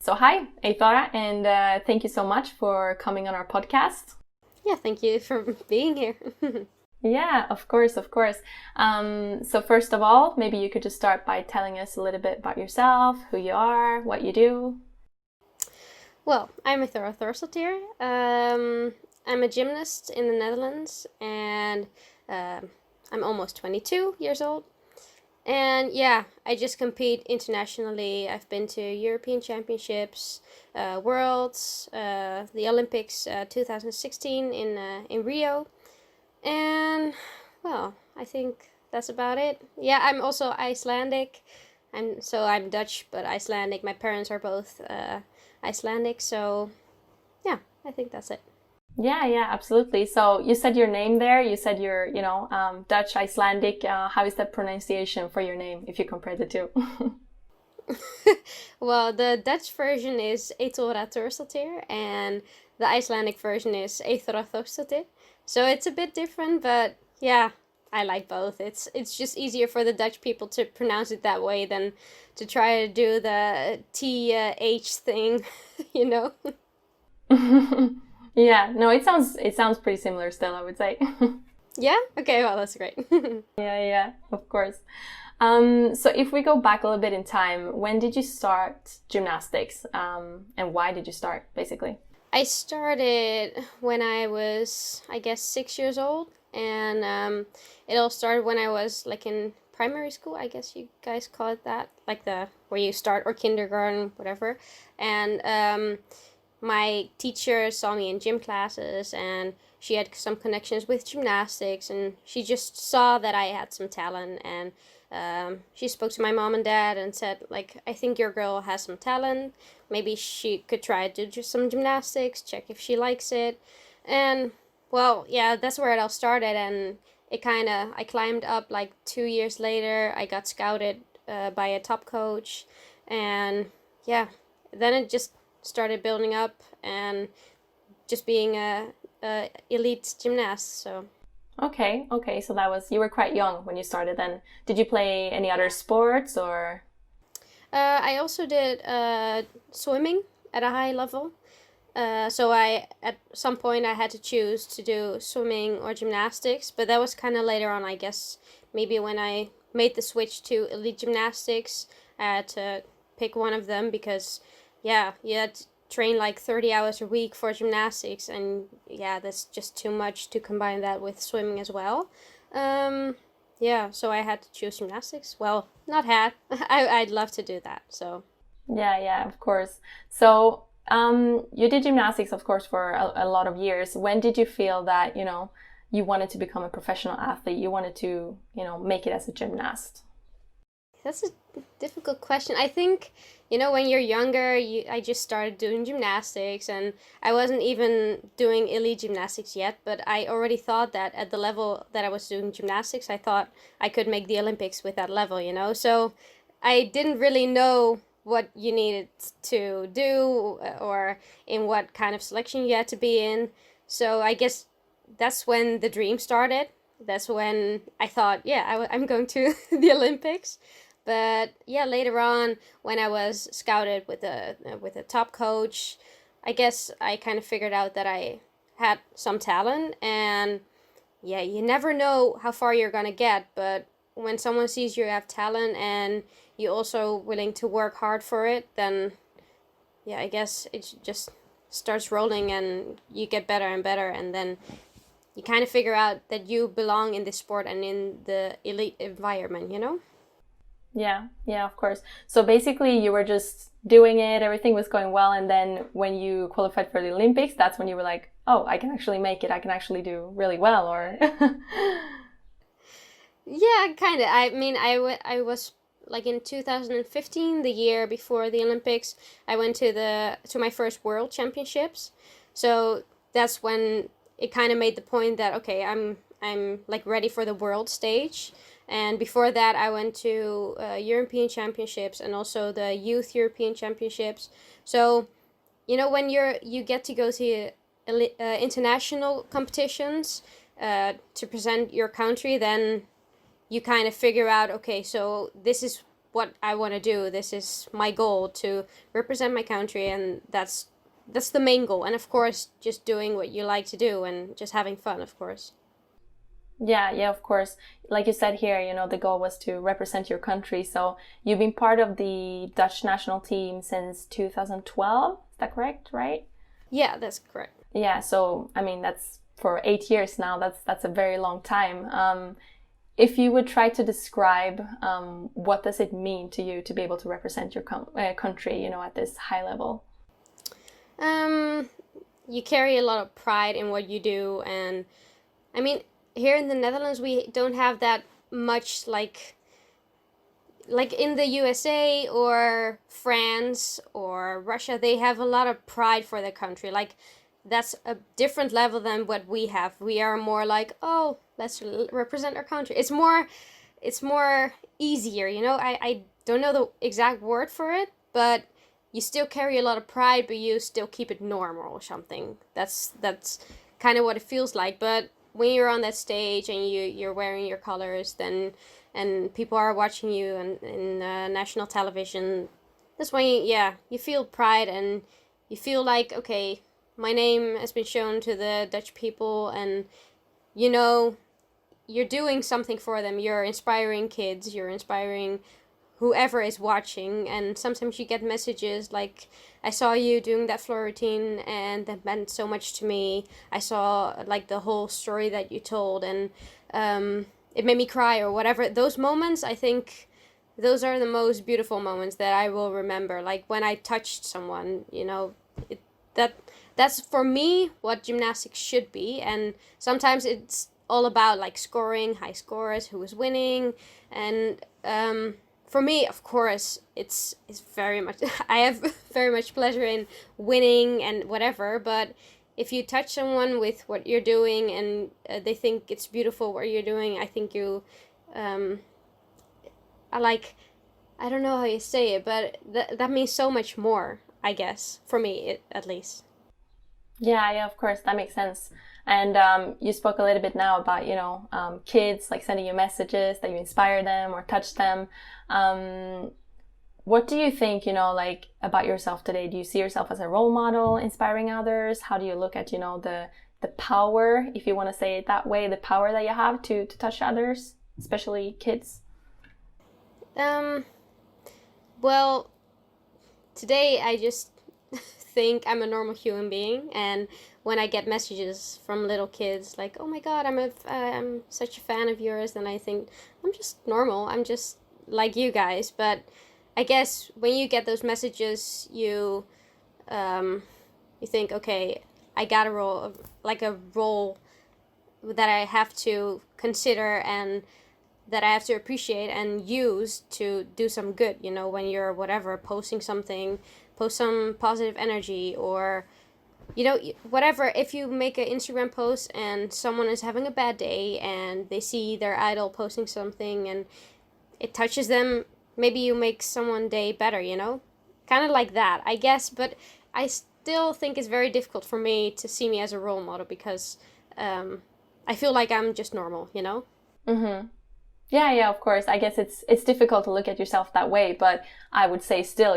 So hi, Eythora, and thank you so much for coming on our podcast. Yeah, thank you for being here. Yeah, of course, of course. So first of all, maybe you could just start by telling us a little bit about yourself, who you are, what you do. Well, I'm Eythora Thorsdottir. I'm a gymnast in the Netherlands, and I'm almost 22 years old. And yeah, I just compete internationally. I've been to European Championships, Worlds, the Olympics 2016 in Rio. And well, I think that's about it. Yeah, I'm also Icelandic. I'm Dutch but Icelandic. My parents are both Icelandic, so yeah, I think that's it. Yeah, absolutely. So you said your name there. You said you're, Dutch Icelandic. How is that pronunciation for your name if you compare the two? Well, the Dutch version is Eythora Thorsdottir, and the Icelandic version is Eythora Thorsdottir. So it's a bit different, but yeah, I like both. It's just easier for the Dutch people to pronounce it that way than to try to do the TH thing, you know. Yeah, no, it sounds pretty similar still, I would say. Yeah. Okay. Well, that's great. Yeah, of course. So if we go back a little bit in time, when did you start gymnastics? And why did you start, basically? I started when I was, I guess, 6 years old, and it all started when I was like in primary school. I guess you guys call it that, like the where you start, or kindergarten, whatever. And my teacher saw me in gym classes, and she had some connections with gymnastics, and she just saw that I had some talent, and she spoke to my mom and dad and said, like, I think your girl has some talent. Maybe she could try to do some gymnastics, check if she likes it. And well, yeah, that's where it all started. And I climbed up like 2 years later. I got scouted by a top coach. And yeah, then it just started building up and just being a elite gymnast. So Okay. So you were quite young when you started then. Did you play any other sports or? I also did swimming at a high level. So at some point I had to choose to do swimming or gymnastics, but that was kind of later on, I guess. Maybe when I made the switch to elite gymnastics, I had to pick one of them because, yeah, you had to train like 30 hours a week for gymnastics, and yeah, that's just too much to combine that with swimming as well. Um, yeah, so I had to choose gymnastics. Well, not had. I'd love to do that. So Yeah, of course. So, you did gymnastics, of course, for a lot of years. When did you feel that, you wanted to become a professional athlete? You wanted to, make it as a gymnast? that's a difficult question. I think, when you're younger, I just started doing gymnastics, and I wasn't even doing elite gymnastics yet, but I already thought that at the level that I was doing gymnastics, I thought I could make the Olympics with that level. So I didn't really know what you needed to do, or in what kind of selection you had to be in. So I guess that's when the dream started. That's when I thought, yeah, I'm going to the Olympics. But yeah, later on, when I was scouted with a top coach, I guess I kind of figured out that I had some talent. And yeah, you never know how far you're gonna get, but when someone sees you have talent and you're also willing to work hard for it, then yeah, I guess it just starts rolling, and you get better and better, and then you kind of figure out that you belong in this sport and in the elite environment. Yeah, of course. So basically, you were just doing it, everything was going well, and then when you qualified for the Olympics, that's when you were like, oh, I can actually make it, I can actually do really well, or. Yeah, kind of. I mean, I was like in 2015, the year before the Olympics. I went to my first World Championships, so that's when it kind of made the point that okay, I'm like ready for the world stage. And before that, I went to European Championships and also the Youth European Championships. So when you get to go to international competitions to present your country, then you kind of figure out, okay, so this is what I want to do. This is my goal, to represent my country, and that's the main goal. And of course, just doing what you like to do and just having fun, of course. Yeah, of course. Like you said here, the goal was to represent your country. So you've been part of the Dutch national team since 2012. Is that correct, right? Yeah, that's correct. Yeah, so I mean that's for 8 years now. That's a very long time. If you would try to describe what does it mean to you to be able to represent your country, at this high level? You carry a lot of pride in what you do, and I mean, here in the Netherlands, we don't have that much like in the USA or France or Russia. They have a lot of pride for their country. Like, that's a different level than what we have. We are more like, oh, let's represent our country. It's more easier, I don't know the exact word for it, but you still carry a lot of pride, but you still keep it normal or something. That's kind of what it feels like. But when you're on that stage and you're wearing your colors, then and people are watching you in national television, that's when you feel pride, and you feel like, okay, my name has been shown to the Dutch people, and you're doing something for them. You're inspiring kids, you're inspiring whoever is watching. And sometimes you get messages like, I saw you doing that floor routine and that meant so much to me. I saw like the whole story that you told, and it made me cry, or whatever. Those moments, I think those are the most beautiful moments that I will remember. Like when I touched someone, that's for me what gymnastics should be. And sometimes it's all about like scoring, high scores, who is winning. And for me, of course, it's very much, I have very much pleasure in winning and whatever. But if you touch someone with what you're doing, and they think it's beautiful what you're doing, I think you, I don't know how you say it, but that means so much more, I guess, for me, at least. Yeah, of course, that makes sense. And you spoke a little bit now about, kids like sending you messages that you inspire them or touch them. What do you think, like about yourself today? Do you see yourself as a role model, inspiring others? How do you look at, the power, if you want to say it that way, the power that you have to touch others, especially kids? Well, today I just think I'm a normal human being, and when I get messages from little kids like, "Oh my God, I'm such a fan of yours," then I think I'm just normal. I'm just like you guys. But I guess when you get those messages, you think, okay, I got a role that I have to consider and that I have to appreciate and use to do some good. When you're whatever posting something, post some positive energy, or whatever. If you make an Instagram post and someone is having a bad day and they see their idol posting something and it touches them, maybe you make someone's day better, kind of like that, I guess. But I still think it's very difficult for me to see me as a role model, because I feel like I'm just normal. Mm-hmm. Yeah, of course. I guess it's difficult to look at yourself that way, but I would say still,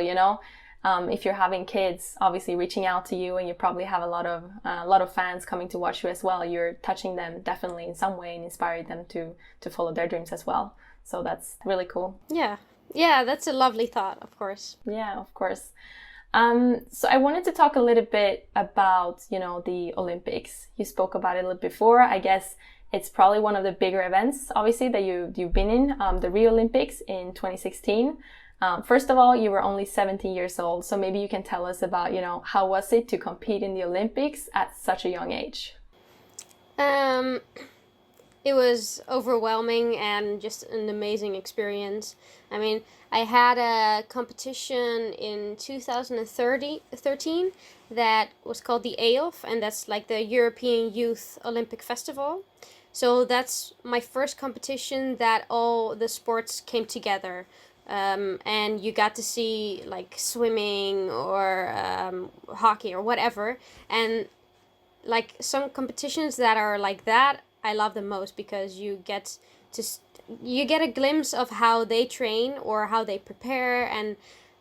if you're having kids, obviously reaching out to you, and you probably have a lot of fans coming to watch you as well, you're touching them definitely in some way and inspiring them to follow their dreams as well. So that's really cool. Yeah, that's a lovely thought, of course. Yeah, of course. So I wanted to talk a little bit about, the Olympics. You spoke about it a little before. I guess it's probably one of the bigger events, obviously, that you've been in, the Rio Olympics in 2016. First of all, you were only 17 years old, so maybe you can tell us about, how was it to compete in the Olympics at such a young age? It was overwhelming and just an amazing experience. I mean, I had a competition in 2013 that was called the EOF, and that's like the European Youth Olympic Festival. So that's my first competition that all the sports came together. And you got to see like swimming or hockey or whatever. And like some competitions that are like that, I love the most, because you get you get a glimpse of how they train or how they prepare and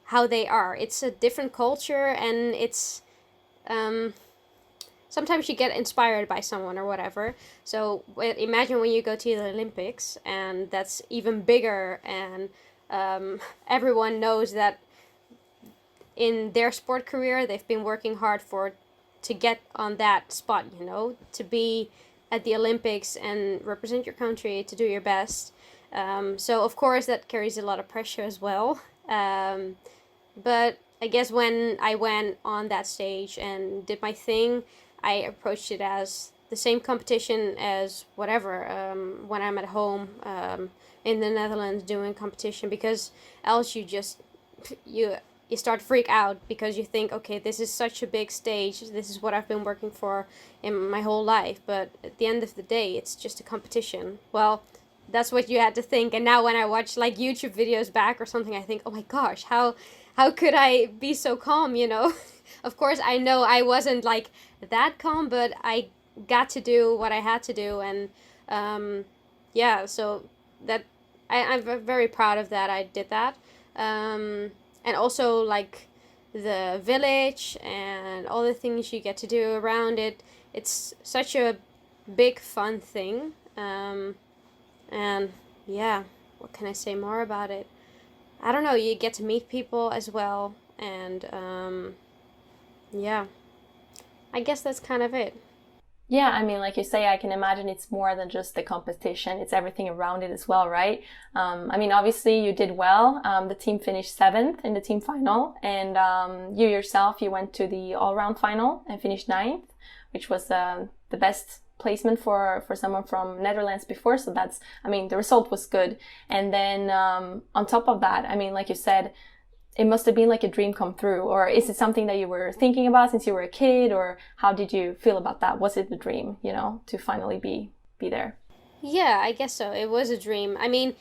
how they are. It's a different culture, and it's sometimes you get inspired by someone or whatever. So imagine when you go to the Olympics, and that's even bigger, and everyone knows that in their sport career they've been working hard to get on that spot, to be at the Olympics and represent your country, to do your best. So of course that carries a lot of pressure as well. But I guess when I went on that stage and did my thing, I approached it as the same competition as whatever, when I'm at home in the Netherlands doing competition, because else you start to freak out, because you think, okay, this is such a big stage, this is what I've been working for in my whole life, but at the end of the day it's just a competition. Well, that's what you had to think. And now when I watch like YouTube videos back or something, I think, oh my gosh, how could I be so calm, Of course I know I wasn't like that calm, but I got to do what I had to do. And yeah, so that I'm very proud of that. I did that. And also like the village and all the things you get to do around it. It's such a big fun thing. And yeah, what can I say more about it? I don't know, you get to meet people as well. And yeah, I guess that's kind of it. Yeah, I mean, like you say, I can imagine it's more than just the competition. It's everything around it as well, right? I mean, obviously you did well. The team finished 7th in the team final, and you yourself, you went to the all-round final and finished 9th, which was the best placement for someone from Netherlands before. So that's, I mean, the result was good. And then on top of that, I mean, like you said, it must have been like a dream come through. Or is it something that you were thinking about since you were a kid? Or how did you feel about that? Was it the dream, to finally be there? Yeah, I guess so. It was a dream. I mean,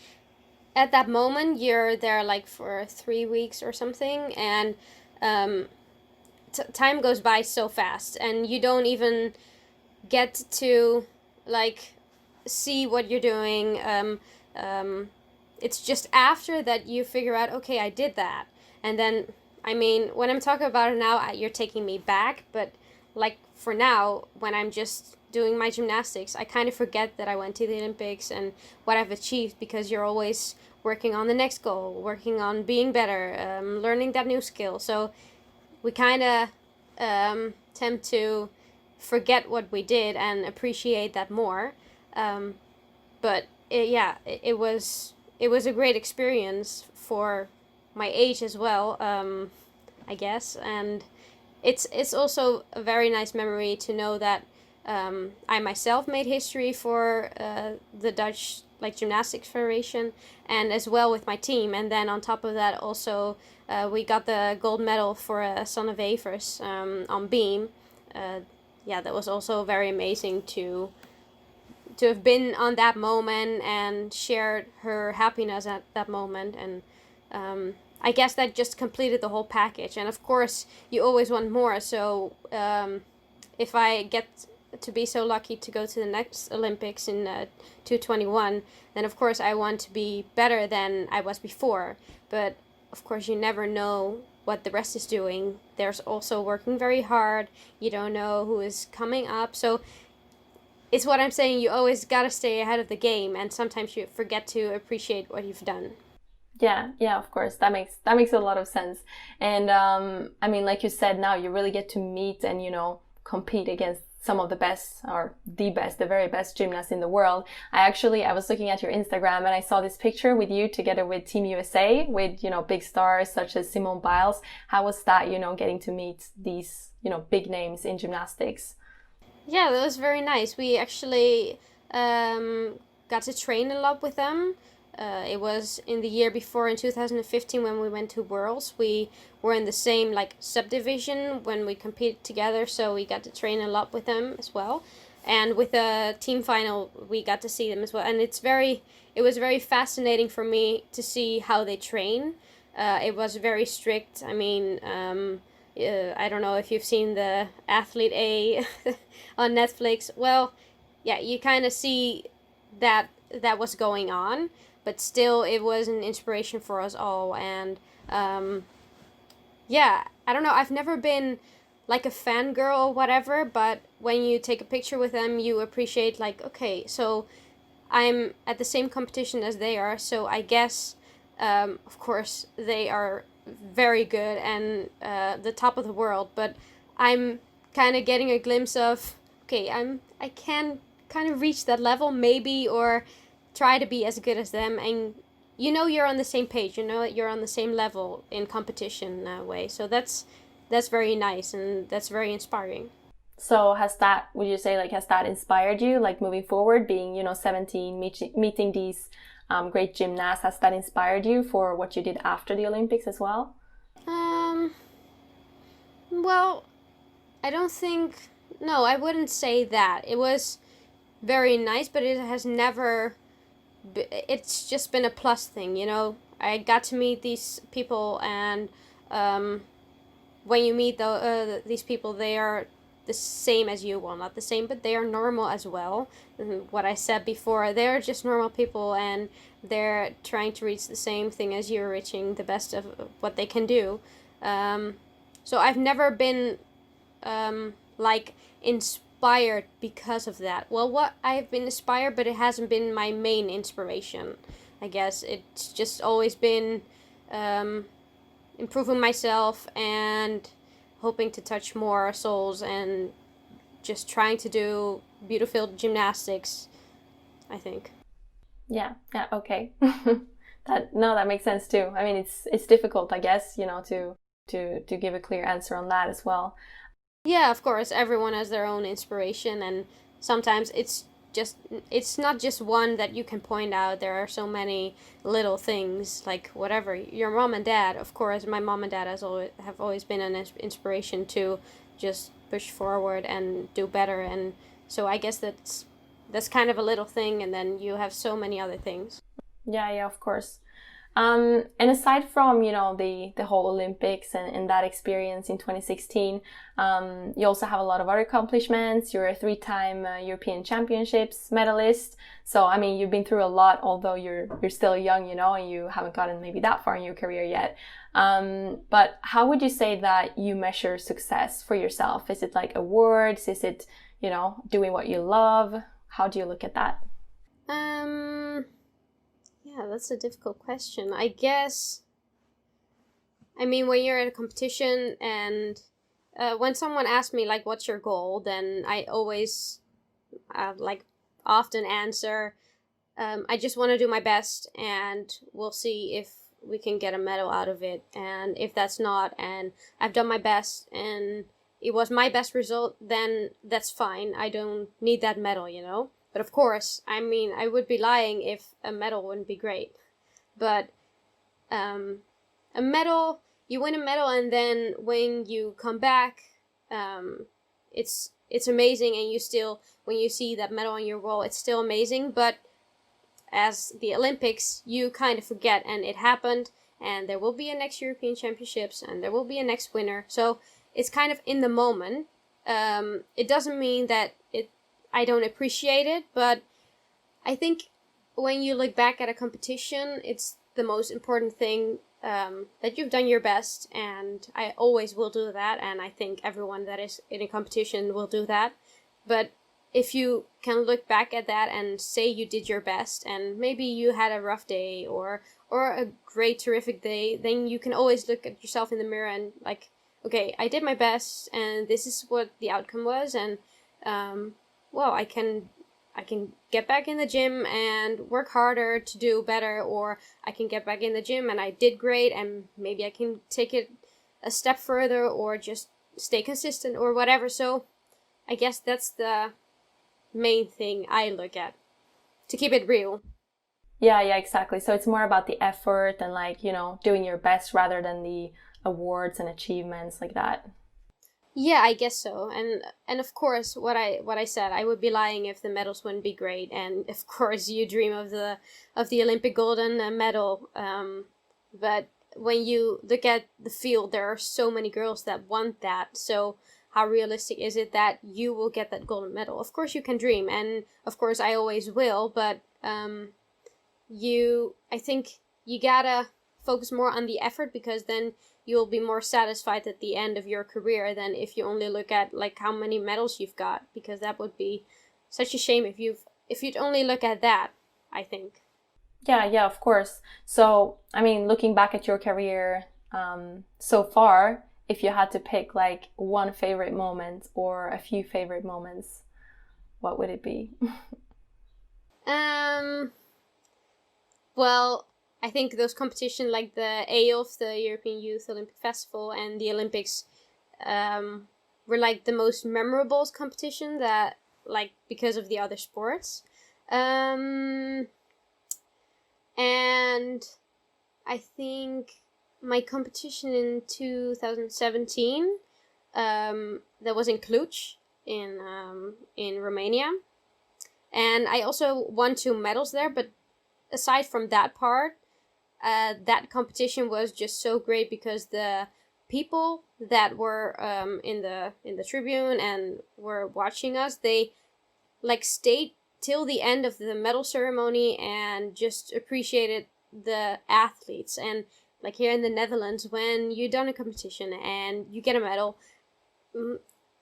at that moment, you're there like for 3 weeks or something, and time goes by so fast, and you don't even get to like see what you're doing. It's just after that you figure out, okay, I did that. And then, I mean, when I'm talking about it now, you're taking me back, but like for now, when I'm just doing my gymnastics, I kind of forget that I went to the Olympics and what I've achieved, because you're always working on the next goal, working on being better, learning that new skill. So we kind of tend to forget what we did and appreciate that more. But it was a great experience for my age as well, I guess. And it's also a very nice memory to know that I myself made history for the Dutch Gymnastics Federation, and as well with my team. And then on top of that, also we got the gold medal for Sanne Wevers on beam. That was also very amazing to have been on that moment and shared her happiness at that moment. And I guess that just completed the whole package. And of course, you always want more. So if I get to be so lucky to go to the next Olympics in 2021, then of course I want to be better than I was before. But of course, you never know what the rest is doing. There's also working very hard. You don't know who is coming up. So it's what I'm saying, you always gotta stay ahead of the game, and sometimes you forget to appreciate what you've done. Yeah, of course. That makes a lot of sense. And I mean, like you said, now you really get to meet and, compete against some of the best, or the best, the very best gymnasts in the world. I was looking at your Instagram and I saw this picture with you together with Team USA with, big stars such as Simone Biles. How was that, getting to meet these, big names in gymnastics? Yeah, that was very nice. We actually got to train a lot with them. It was in the year before, in 2015, when we went to Worlds. We were in the same subdivision when we competed together, so we got to train a lot with them as well. And with the team final, we got to see them as well. And it was very fascinating for me to see how they train. It was very strict. I mean, I don't know if you've seen the Athlete A on Netflix. Well, yeah, you kind of see that that was going on, but still it was an inspiration for us all. And yeah, I don't know, I've never been like a fangirl or whatever, but when you take a picture with them, you appreciate, like, okay, so I'm at the same competition as they are, so I guess, of course, they are very good and the top of the world, but I'm kind of getting a glimpse of, okay, I can kind of reach that level maybe, or try to be as good as them, and you're on the same page, you're on the same level in competition way. So that's very nice, and that's very inspiring. So would you say, like, has that inspired you, like, moving forward, being, 17, meeting these great gymnasts? Has that inspired you for what you did after the Olympics as well? Um, well, I don't think, no, I wouldn't say that. It was very nice, but it has never, it's just been a plus thing, I got to meet these people, and when you meet these people, they are the same as you. Well, not the same, but they are normal as well. What I said before, they're just normal people, and they're trying to reach the same thing as you're reaching, the best of what they can do. So I've never been like inspired because of that. Well, what I've been inspired, but it hasn't been my main inspiration. I guess it's just always been improving myself and hoping to touch more souls, and just trying to do beautiful gymnastics, I think. Yeah, okay. That makes sense too. I mean, it's difficult, I guess, to give a clear answer on that as well. Yeah, of course, everyone has their own inspiration, and sometimes it's not just one that you can point out. There are so many little things, like whatever. Your mom and dad, of course, my mom and dad have always been an inspiration to just push forward and do better. And so I guess that's kind of a little thing, and then you have so many other things. Yeah, of course. And aside from, the whole Olympics and that experience in 2016, you also have a lot of other accomplishments. You're a 3-time European Championships medalist. So, I mean, you've been through a lot, although you're still young, and you haven't gotten maybe that far in your career yet. But how would you say that you measure success for yourself? Is it like awards? Is it, doing what you love? How do you look at that? Yeah, that's a difficult question. I guess, I mean, when you're at a competition, and when someone asks me, like, what's your goal, then I always, like, often answer, I just want to do my best, and we'll see if we can get a medal out of it. And if that's not, and I've done my best, and it was my best result, then that's fine. I don't need that medal. But of course, I mean, I would be lying if a medal wouldn't be great. But a medal, you win a medal, and then when you come back, it's amazing, and you still, when you see that medal on your wall, it's still amazing. But as the Olympics, you kind of forget, and it happened, and there will be a next European Championships, and there will be a next winner. So it's kind of in the moment. It doesn't mean that I don't appreciate it, but I think when you look back at a competition, it's the most important thing, that you've done your best, and I always will do that, and I think everyone that is in a competition will do that. But if you can look back at that and say you did your best, and maybe you had a rough day or a great, terrific day, then you can always look at yourself in the mirror and, like, okay, I did my best, and this is what the outcome was, and well, I can get back in the gym and work harder to do better, or I can get back in the gym and I did great, and maybe I can take it a step further, or just stay consistent, or whatever. So I guess that's the main thing I look at, to keep it real. Yeah, exactly. So it's more about the effort and, like, doing your best rather than the awards and achievements like that. Yeah, I guess so. And of course, what I said, I would be lying if the medals wouldn't be great. And of course, you dream of the Olympic golden medal. But when you look at the field, there are so many girls that want that. So how realistic is it that you will get that golden medal? Of course you can dream, and of course I always will, but I think you gotta focus more on the effort, because then you'll be more satisfied at the end of your career than if you only look at like how many medals you've got, because that would be such a shame if you'd only look at that, I think. Yeah, of course. So, I mean, looking back at your career so far, if you had to pick like one favorite moment or a few favorite moments, what would it be? Well, I think those competitions like the EOF, the European Youth Olympic Festival, and the Olympics were like the most memorable competition that, like, because of the other sports. And I think my competition in 2017, that was in Cluj in Romania. And I also won 2 medals there, but aside from that part, that competition was just so great because the people that were in the tribune and were watching us, they like stayed till the end of the medal ceremony and just appreciated the athletes. And like here in the Netherlands, when you've done a competition and you get a medal,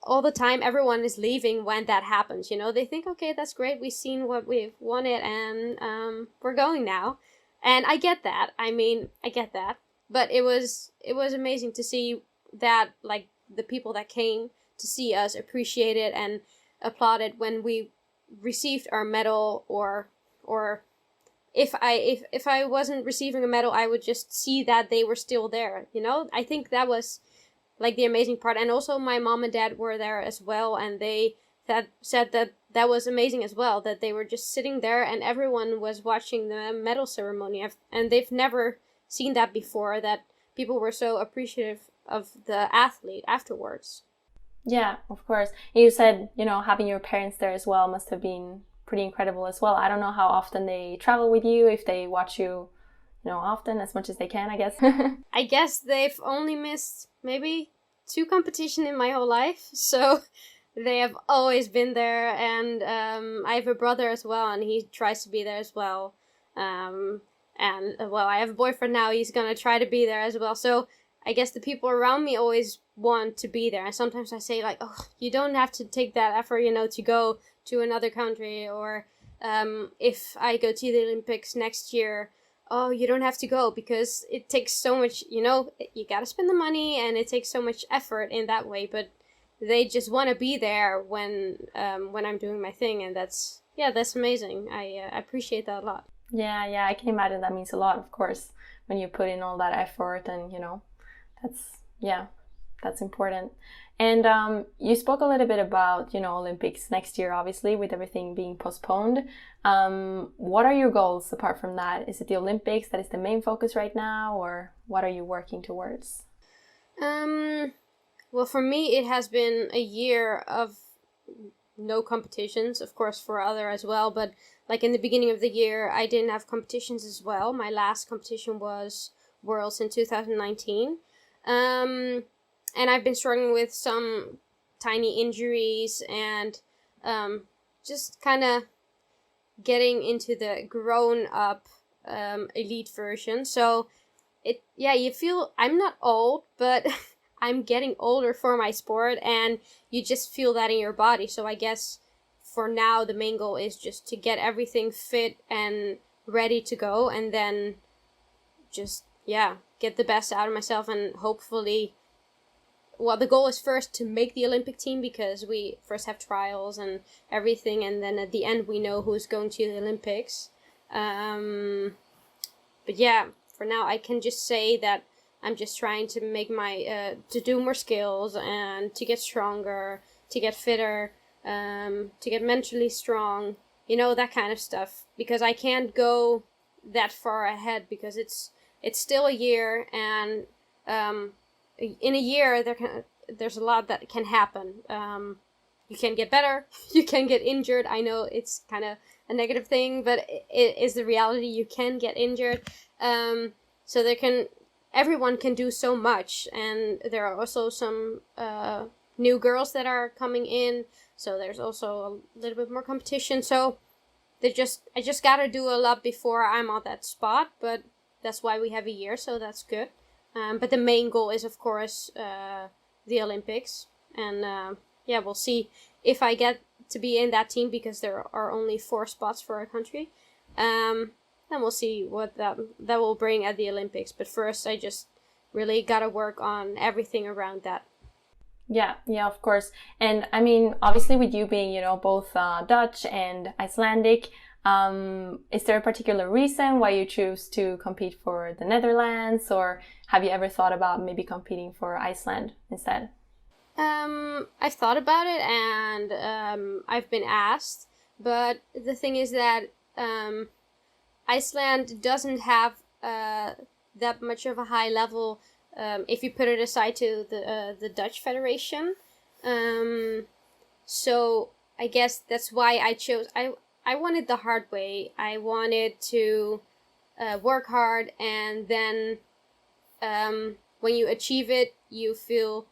all the time everyone is leaving when that happens. They think, okay, that's great, we've seen what we've wanted, and we're going now. And I get that. I get that. But it was amazing to see that, like, the people that came to see us appreciate it and applauded when we received our medal, or if I wasn't receiving a medal, I would just see that they were still there. I think that was like the amazing part. And also my mom and dad were there as well, and they said that was amazing as well, that they were just sitting there and everyone was watching the medal ceremony, and they've never seen that before, that people were so appreciative of the athlete afterwards. Yeah, of course. You said, having your parents there as well must have been pretty incredible as well. I don't know how often they travel with you, if they watch you, often, as much as they can, I guess. I guess they've only missed maybe 2 competitions in my whole life, so they have always been there. And I have a brother as well, and he tries to be there as well. And well, I have a boyfriend now, he's gonna try to be there as well. So I guess the people around me always want to be there. And sometimes I say, like, oh, you don't have to take that effort, to go to another country. Or if I go to the Olympics next year, oh, you don't have to go, because it takes so much, you gotta spend the money, and it takes so much effort in that way. But they just want to be there when I'm doing my thing, and that's amazing. I appreciate that a lot. Yeah, I can imagine that means a lot, of course, when you put in all that effort, and that's important. And you spoke a little bit about, Olympics next year, obviously, with everything being postponed. What are your goals apart from that? Is it the Olympics that is the main focus right now, or what are you working towards? Well, for me, it has been a year of no competitions, of course, for other as well. But like in the beginning of the year, I didn't have competitions as well. My last competition was Worlds in 2019. And I've been struggling with some tiny injuries and just kind of getting into the grown up elite version. So you feel, I'm not old, but I'm getting older for my sport, and you just feel that in your body. So I guess for now the main goal is just to get everything fit and ready to go, and then just get the best out of myself. And hopefully, well, the goal is first to make the Olympic team, because we first have trials and everything, and then at the end we know who's going to the Olympics. But yeah, for now I can just say that I'm just trying to make to do more skills, and to get stronger, to get fitter, to get mentally strong, that kind of stuff. Because I can't go that far ahead, because it's still a year, and in a year there's a lot that can happen. You can get better, you can get injured. I know it's kind of a negative thing, but it is the reality. You can get injured. So everyone can do so much, and there are also some new girls that are coming in, so there's also a little bit more competition. So I just gotta do a lot before I'm on that spot, but that's why we have a year, so that's good. But the main goal is, of course, the Olympics, and yeah, we'll see if I get to be in that team, because there are only 4 spots for our country. Then we'll see what that will bring at the Olympics. But first, I just really gotta work on everything around that. Yeah, yeah, of course. And I mean, obviously with you being, both Dutch and Icelandic, is there a particular reason why you choose to compete for the Netherlands, or have you ever thought about maybe competing for Iceland instead? I've thought about it, and I've been asked, but the thing is that Iceland doesn't have that much of a high level, if you put it aside to the Dutch Federation. So I guess that's why I chose. I wanted the hard way. I wanted to work hard, and then when you achieve it, you feel.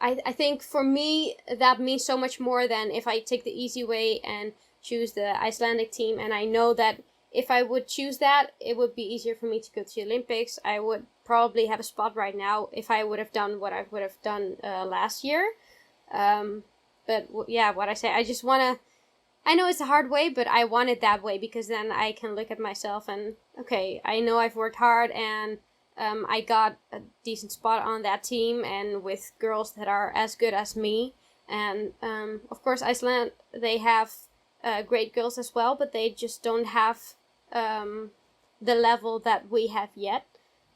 I think for me that means so much more than if I take the easy way and choose the Icelandic team. And I know that if I would choose that, it would be easier for me to go to the Olympics. I would probably have a spot right now if I would have done what I would have done last year. But yeah, what I say, I just want to. I know it's a hard way, but I want it that way, because then I can look at myself and, okay, I know I've worked hard, and I got a decent spot on that team, and with girls that are as good as me. And of course, Iceland, they have great girls as well, but they just don't have the level that we have yet.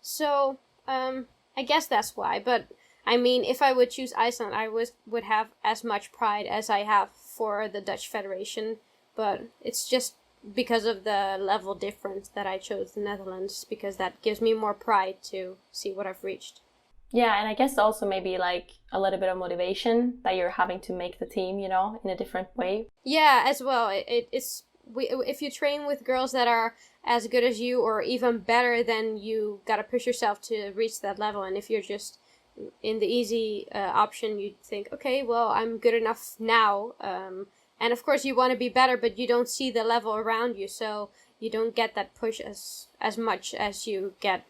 So I guess that's why. But I mean, if I would choose Iceland, I would have as much pride as I have for the Dutch Federation. But it's just because of the level difference that I chose the Netherlands, because that gives me more pride to see what I've reached. Yeah, and I guess also maybe like a little bit of motivation that you're having to make the team, in a different way. Yeah, as well. If you train with girls that are as good as you or even better, then you gotta push yourself to reach that level. And if you're just in the easy option, you think, okay, well, I'm good enough now. And of course you want to be better, but you don't see the level around you, so you don't get that push as much as you get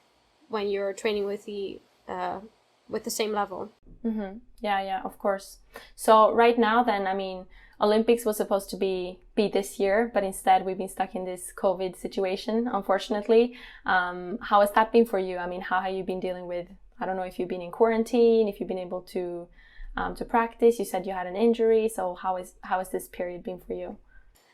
when you're training with the same level. Mm-hmm. Yeah, of course. So right now then, I mean, Olympics was supposed to be this year, but instead we've been stuck in this COVID situation, unfortunately. How has that been for you? I mean, how have you been dealing with, I don't know if you've been in quarantine, if you've been able to practice. You said you had an injury, so how has this period been for you?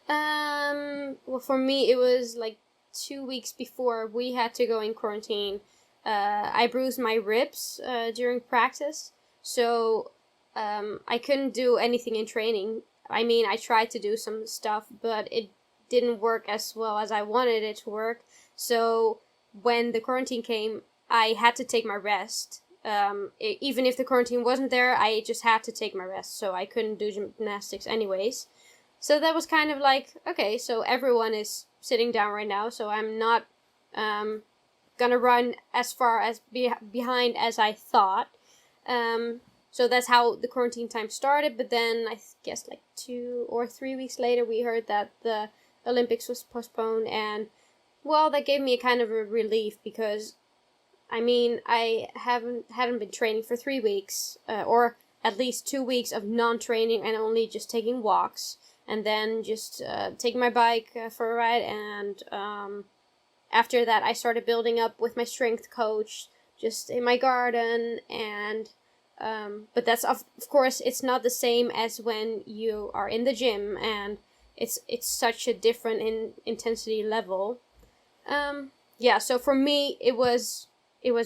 Well, for me, it was like 2 weeks before we had to go in quarantine. I bruised my ribs during practice, so I couldn't do anything in training. I mean, I tried to do some stuff, but it didn't work as well as I wanted it to work. So when the quarantine came, I had to take my rest. Even if the quarantine wasn't there, I just had to take my rest, so I couldn't do gymnastics anyways. So that was kind of like, okay, so everyone is sitting down right now, so I'm not gonna run as far as behind as I thought. So that's how the quarantine time started, but then I guess like 2 or 3 weeks later, we heard that the Olympics was postponed, and well, that gave me a kind of a relief, because I mean, I hadn't been training for 3 weeks, or at least 2 weeks of non-training and only just taking walks, and then just taking my bike for a ride. And after that, I started building up with my strength coach, just in my garden. And but that's of course it's not the same as when you are in the gym, and it's such a different intensity level. Yeah, so for me, it was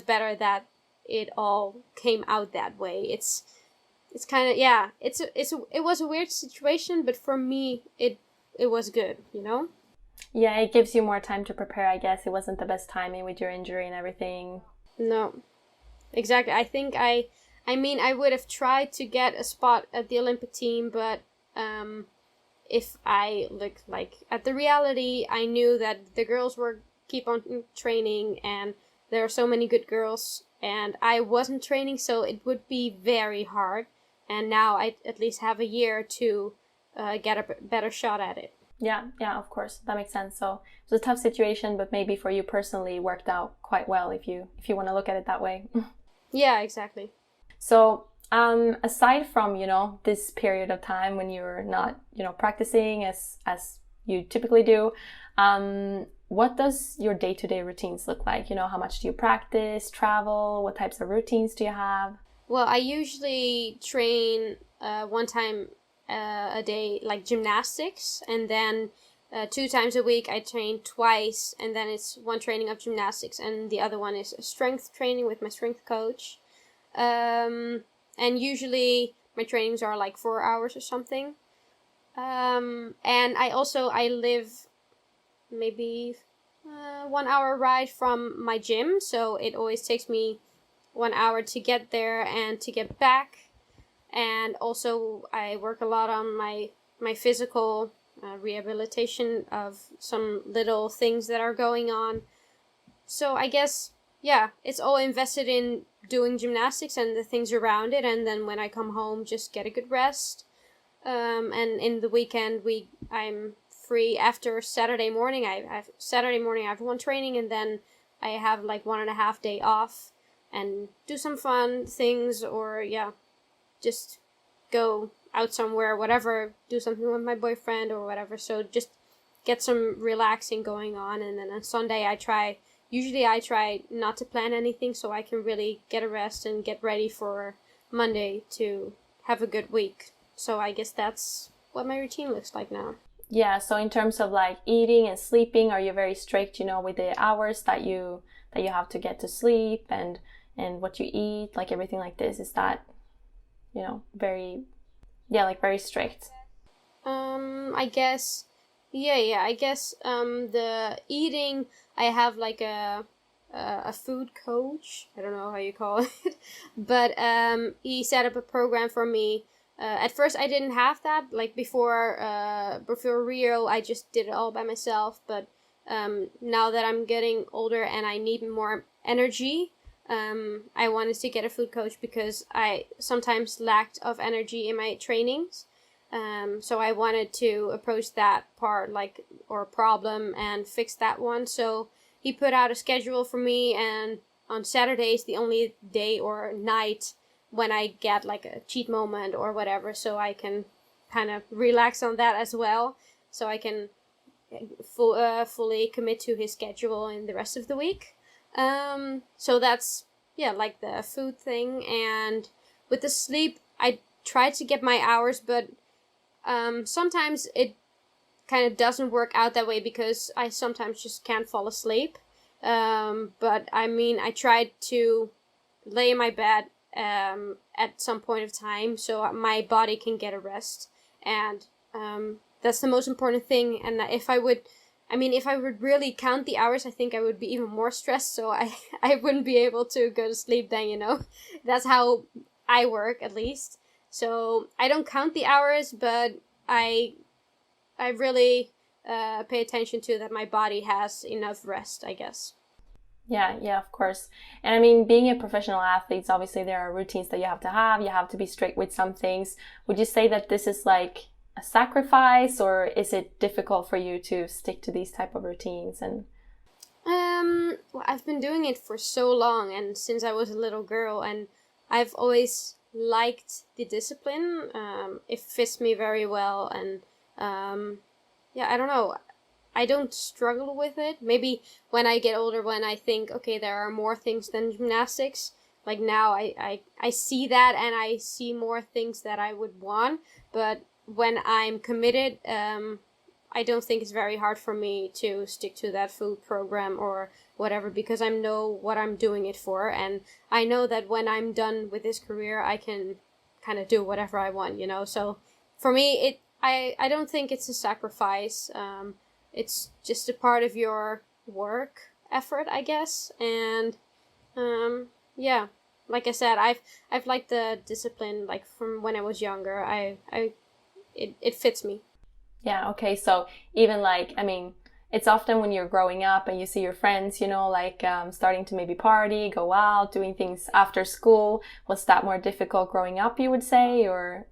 better that it all came out that way. It's kind of, yeah, it was a weird situation, but for me, it was good, Yeah, it gives you more time to prepare, I guess. It wasn't the best timing with your injury and everything. No, exactly. I think I mean, I would have tried to get a spot at the Olympic team, but if I look like at the reality, I knew that the girls were keep on training, and there are so many good girls and I wasn't training, so it would be very hard. And now I at least have a year to get a better shot at it. Yeah, of course, that makes sense. So it was a tough situation, but maybe for you personally, it worked out quite well if you want to look at it that way. Yeah, exactly. So aside from this period of time when you're not practicing as you typically do, what does your day-to-day routines look like? How much do you practice, travel? What types of routines do you have? Well, I usually train one time a day, like gymnastics, and then 2 times a week I train twice, and then it's one training of gymnastics, and the other one is strength training with my strength coach. And usually my trainings are like 4 hours or something. And I live maybe 1 hour ride from my gym, so it always takes me 1 hour to get there and to get back. And also I work a lot on my physical rehabilitation of some little things that are going on. So I guess, yeah, it's all invested in doing gymnastics and the things around it, and then when I come home, just get a good rest. And in the weekend, I'm free after Saturday morning. Saturday morning I have one training, and then I have like 1.5 day off and do some fun things, or just go out somewhere, whatever, do something with my boyfriend or whatever. So just get some relaxing going on. And then on Sunday I try not to plan anything, so I can really get a rest and get ready for Monday to have a good week. So I guess that's what my routine looks like now. Yeah, so in terms of like eating and sleeping, are you very strict, with the hours that you have to get to sleep and what you eat, like everything like this? Is that very very strict? I guess I guess the eating, I have like a food coach. I don't know how you call it, but he set up a program for me. At first I didn't have that, like before Rio I just did it all by myself, but now that I'm getting older and I need more energy, I wanted to get a food coach because I sometimes lacked of energy in my trainings. So I wanted to approach that part or problem and fix that one. So he put out a schedule for me, and on Saturday is the only day or night when I get like a cheat moment or whatever, so I can kind of relax on that as well, so I can fully commit to his schedule in the rest of the week. So that's like the food thing. And with the sleep, I try to get my hours, but sometimes it kind of doesn't work out that way because I sometimes just can't fall asleep. But I mean, I tried to lay in my bed at some point of time so my body can get a rest, and that's the most important thing. And if I would really count the hours, I think I would be even more stressed, so I wouldn't be able to go to sleep then, That's how I work, at least. So I don't count the hours, but I really pay attention to that my body has enough rest, I guess. Yeah, of course. And I mean, being a professional athlete, obviously there are routines that you have to have. You have to be strict with some things. Would you say that this is like a sacrifice, or is it difficult for you to stick to these type of routines? And well, I've been doing it for so long, and since I was a little girl, and I've always liked the discipline. It fits me very well, and I don't know, I don't struggle with it. Maybe when I get older, when I think, okay, there are more things than gymnastics, like now I see that, and I see more things that I would want. But when I'm committed, I don't think it's very hard for me to stick to that food program or whatever, because I know what I'm doing it for, and I know that when I'm done with this career, I can kind of do whatever I want, So for me, I don't think it's a sacrifice. It's just a part of your work effort, I guess. And like I said, I've liked the discipline like from when I was younger. It fits me. Yeah, okay. So even like, I mean, it's often when you're growing up and you see your friends, you know, like starting to maybe party, go out, doing things after school. Was that more difficult growing up, you would say, or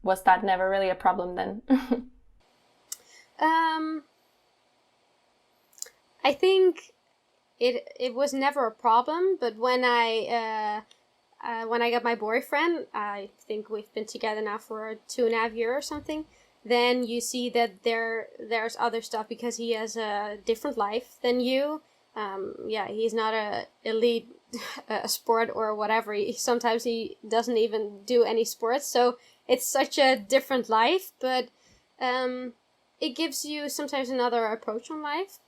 was that never really a problem then? I think it was never a problem, but when I got my boyfriend, I think we've been together now for 2.5 years or something. Then you see that there's other stuff because he has a different life than you. Yeah, he's not a elite sport or whatever. Sometimes he doesn't even do any sports, so it's such a different life. But it gives you sometimes another approach on life,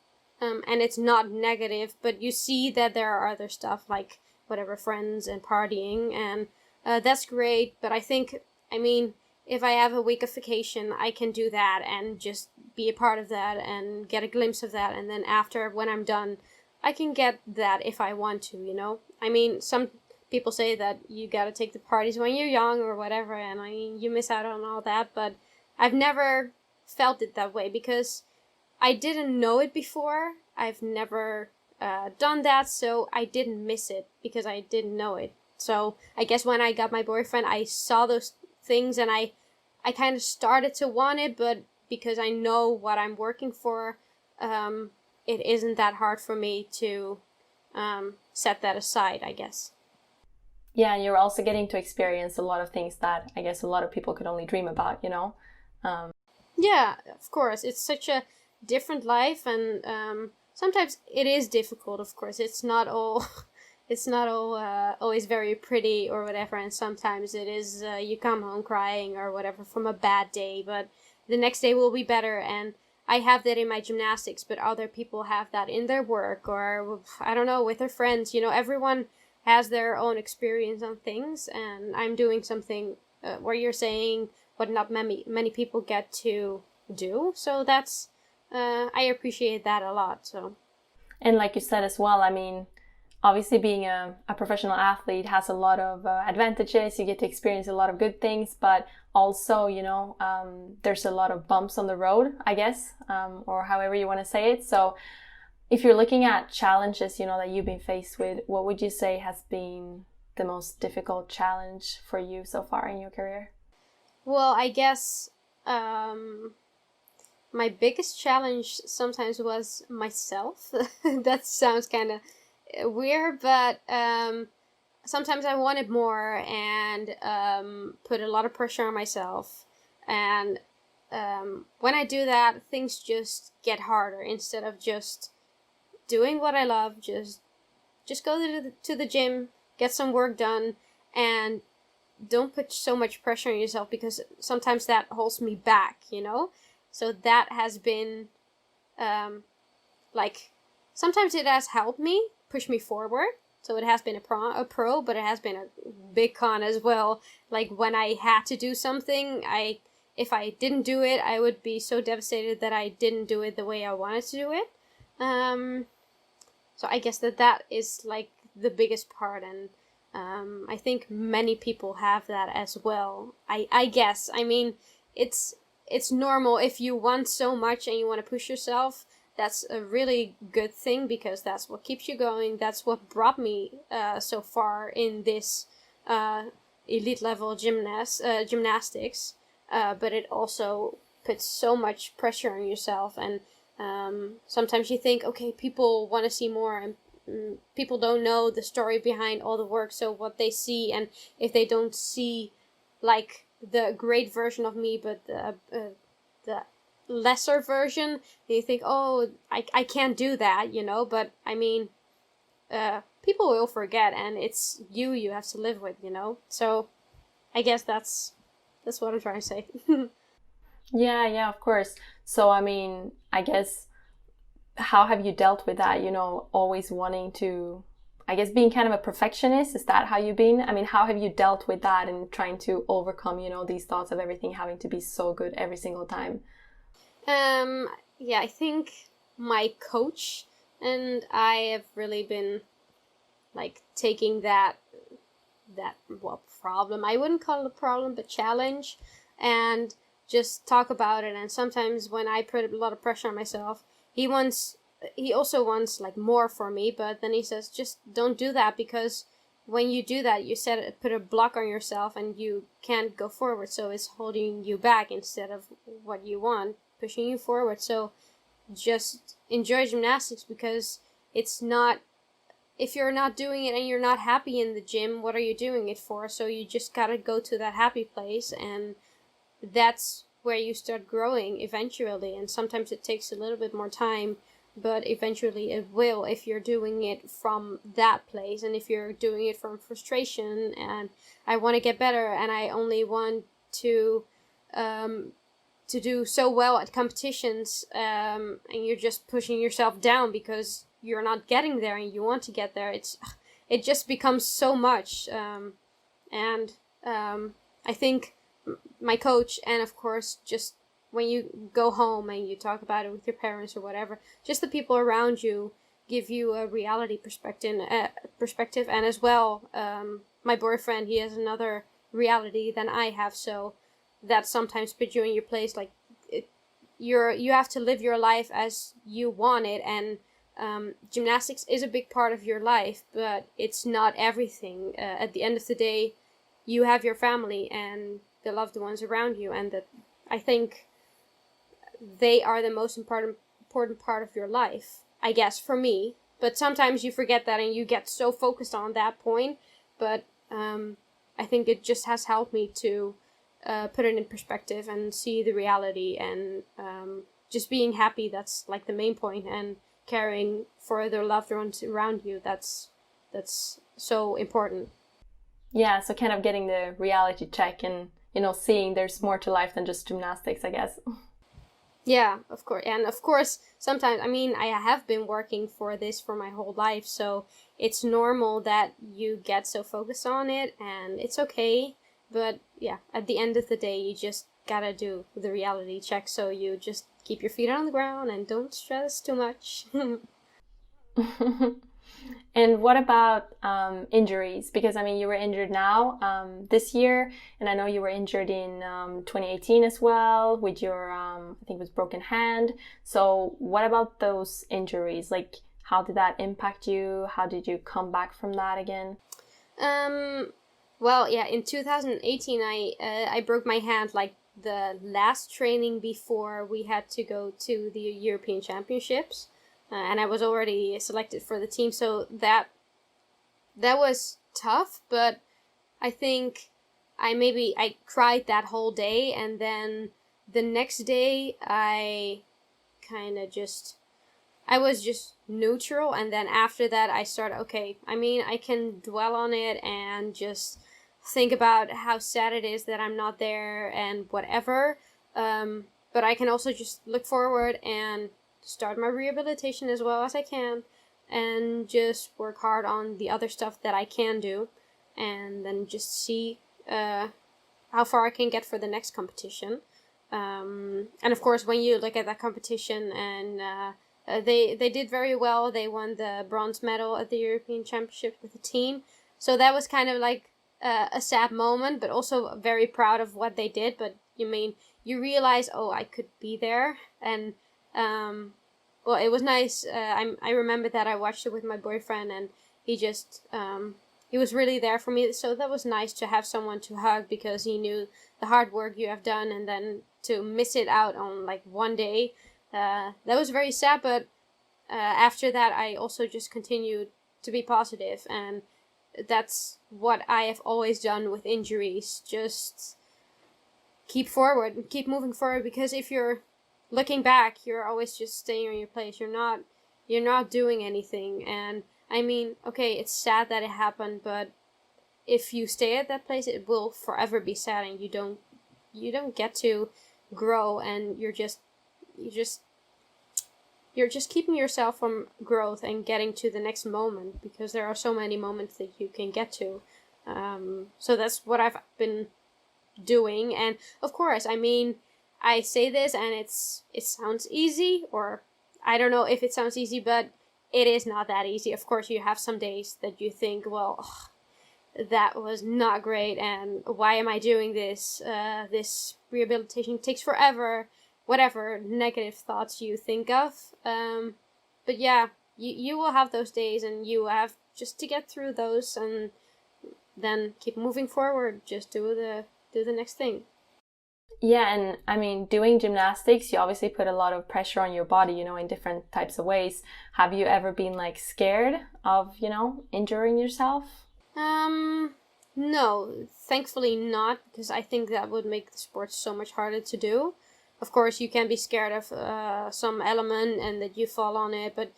and it's not negative. But you see that there are other stuff like whatever, friends and partying, and that's great. But I think, I mean, if I have a week of vacation, I can do that and just be a part of that and get a glimpse of that. And then after, when I'm done, I can get that if I want to, you know? I mean, some people say that you gotta take the parties when you're young or whatever, and I mean, you miss out on all that, but I've never felt it that way because I didn't know it before. I've never done that, so I didn't miss it because I didn't know it. So I guess when I got my boyfriend, I saw those things and I kind of started to want it, but because I know what I'm working for, it isn't that hard for me to set that aside, I guess. Yeah, and you're also getting to experience a lot of things that I guess a lot of people could only dream about, you know? Yeah, of course. It's such a different life, and sometimes it is difficult, of course. It's not all always very pretty or whatever, and sometimes it is you come home crying or whatever from a bad day, but the next day will be better. And I have that in my gymnastics, but other people have that in their work or I don't know, with their friends. You know, everyone has their own experience on things, and I'm doing something where you're saying what not many people get to do. So that's I appreciate that a lot. So, and like you said as well, I mean, obviously being a professional athlete has a lot of advantages. You get to experience a lot of good things, but also, you know, there's a lot of bumps on the road, I guess, or however you want to say it. So if you're looking at challenges, you know, that you've been faced with, what would you say has been the most difficult challenge for you so far in your career? well, I guess my biggest challenge sometimes was myself. That sounds kind of weird, but sometimes I wanted more and put a lot of pressure on myself. And when I do that, things just get harder instead of just doing what I love. Just go to the gym, get some work done, and don't put so much pressure on yourself because sometimes that holds me back, you know? So that has been, like, sometimes it has helped me, push me forward. So it has been a pro, but it has been a big con as well. Like when I had to do something, if I didn't do it, I would be so devastated that I didn't do it the way I wanted to do it. So I guess that is like the biggest part, and I think many people have that as well. I guess. I mean, it's normal if you want so much and you want to push yourself. That's a really good thing because that's what keeps you going. That's what brought me so far in this elite level gymnastics. But it also puts so much pressure on yourself, and sometimes you think, okay, people want to see more, and people don't know the story behind all the work. So what they see, and if they don't see like the great version of me, but the lesser version, then you think, oh, I can't do that, you know. But I mean, people will forget, and it's you have to live with, you know. So I guess that's what I'm trying to say. Yeah, of course. So, I mean, I guess, how have you dealt with that? You know, always wanting to, I guess, being kind of a perfectionist. Is that how you've been? I mean, how have you dealt with that and trying to overcome, you know, these thoughts of everything having to be so good every single time? Yeah, I think my coach and I have really been like taking that well, problem. I wouldn't call it a problem, but challenge, and just talk about it. And sometimes when I put a lot of pressure on myself, he also wants like more for me, but then he says, just don't do that, because when you do that, you put a block on yourself and you can't go forward. So it's holding you back instead of what you want, pushing you forward. So just enjoy gymnastics, because it's not, if you're not doing it and you're not happy in the gym, what are you doing it for? So you just gotta go to that happy place, and that's where you start growing eventually. And sometimes it takes a little bit more time, but eventually it will, if you're doing it from that place. And if you're doing it from frustration and I want to get better and I only want to do so well at competitions, and you're just pushing yourself down because you're not getting there and you want to get there, it just becomes so much. And I think my coach, and of course just when you go home and you talk about it with your parents or whatever, just the people around you give you a reality perspective. And as well, my boyfriend, he has another reality than I have, so that sometimes puts you in your place. Like you have to live your life as you want it, and gymnastics is a big part of your life, but it's not everything. At the end of the day, you have your family and the loved ones around you, and that, I think, they are the most important part of your life, I guess, for me. But sometimes you forget that and you get so focused on that point. But I think it just has helped me to put it in perspective and see the reality, and just being happy, that's like the main point, and caring for the loved ones around you, that's so important. Yeah, so kind of getting the reality check and, seeing there's more to life than just gymnastics, I guess. Yeah, of course. And of course, sometimes, I mean, I have been working for this for my whole life, so it's normal that you get so focused on it, and it's okay. But yeah, at the end of the day, you just gotta do the reality check, so you just keep your feet on the ground and don't stress too much. And what about injuries? Because, I mean, you were injured now this year, and I know you were injured in 2018 as well with your, I think it was broken hand. So what about those injuries? Like, how did that impact you? How did you come back from that again? Well, yeah, in 2018, I broke my hand like the last training before we had to go to the European Championships. And I was already selected for the team, so that was tough. But I think I cried that whole day, and then the next day I was just neutral, and then after that I started, okay, I mean, I can dwell on it and just think about how sad it is that I'm not there and whatever, but I can also just look forward and start my rehabilitation as well as I can, and just work hard on the other stuff that I can do, and then just see how far I can get for the next competition. And of course, when you look at that competition, and they did very well. They won the bronze medal at the European Championship with the team, so that was kind of like a sad moment, but also very proud of what they did. But you realize, oh, I could be there. And well, it was nice. I remember that I watched it with my boyfriend, and he just he was really there for me. So that was nice to have someone to hug, because he knew the hard work you have done, and then to miss it out on like one day, that was very sad. But after that, I also just continued to be positive, and that's what I have always done with injuries. Just keep forward and keep moving forward, because if you're looking back, you're always just staying in your place. You're not doing anything. And I mean, okay, it's sad that it happened, but if you stay at that place, it will forever be sad, and you don't get to grow, and you're just keeping yourself from growth and getting to the next moment, because there are so many moments that you can get to. So that's what I've been doing. And of course, I mean, I say this and it sounds easy, or I don't know if it sounds easy, but it is not that easy. Of course, you have some days that you think, well, that was not great, and why am I doing this? This rehabilitation takes forever, whatever negative thoughts you think of. But yeah, you will have those days, and you have just to get through those, and then keep moving forward. Just do the next thing. Yeah, and I mean, doing gymnastics, you obviously put a lot of pressure on your body, you know, in different types of ways. Have you ever been like scared of, you know, injuring yourself? No, thankfully not, because I think that would make the sport so much harder to do. Of course, you can be scared of some element and that you fall on it, but